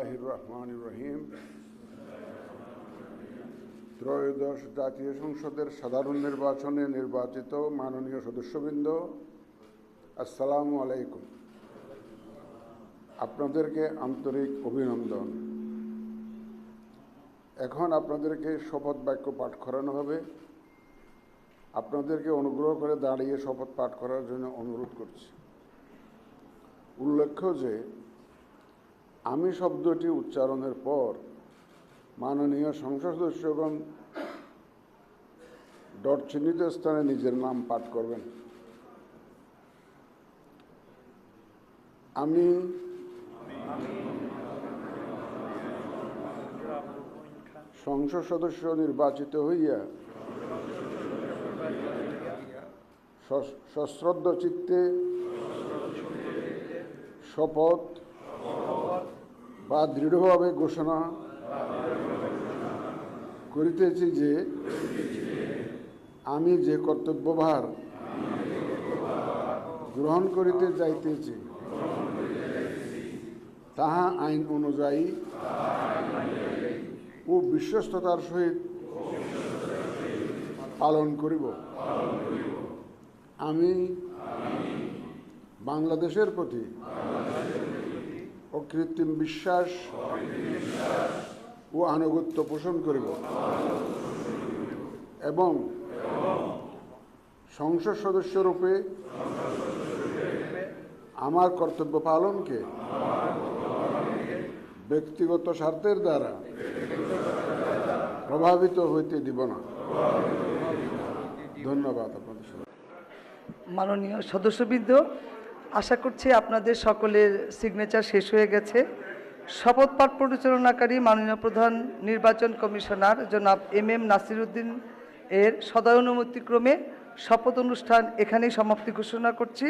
বিসমিল্লাহির রহমানির রহিম। ত্রয়োদশ জাতীয় সংসদের সাধারণ নির্বাচনে নির্বাচিত মাননীয় সদস্যবৃন্দ, আসসালামু আলাইকুম। আপনাদেরকে আন্তরিক অভিনন্দন। এখন আপনাদেরকে শপথ বাক্য পাঠ করানো হবে। আপনাদেরকে অনুগ্রহ করে দাঁড়িয়ে শপথ পাঠ করার জন্য অনুরোধ করছি। উল্লেখ্য যে আমি শব্দটি উচ্চারণের পর মাননীয় সংসদ সদস্যগণ ডট চিহ্নিত স্থানে নিজের নাম পাঠ করবেন। আমি সংসদ সদস্য নির্বাচিত হইয়া সশ্রদ্ধ চিত্তে শপথ বা দৃঢ়ভাবে ঘোষণা করিতেছি যে আমি যে কর্তব্যভার গ্রহণ করিতে যাইতেছি তাহা আইন অনুযায়ী ও বিশ্বস্ততার সহিত পালন করিব। আমি বাংলাদেশের প্রতি অকৃত্রিম বিশ্বাস ও আনুগত্য পোষণ করিব এবং সংসদ সদস্যরূপে আমার কর্তব্য পালনকে ব্যক্তিগত স্বার্থের দ্বারা প্রভাবিত হইতে দিব না। ধন্যবাদ আপনাদের সবাই। মাননীয় সদস্যবৃন্দ, আশা করছি আপনাদের সকলের সিগনেচার শেষ হয়ে গেছে। শপথ পাঠ পরিচালনাকারী মাননীয় প্রধান নির্বাচন কমিশনার জনাব MM নাসির উদ্দিন এর সদয় অনুমতিক্রমে শপথ অনুষ্ঠান এখানেই সমাপ্তি ঘোষণা করছি।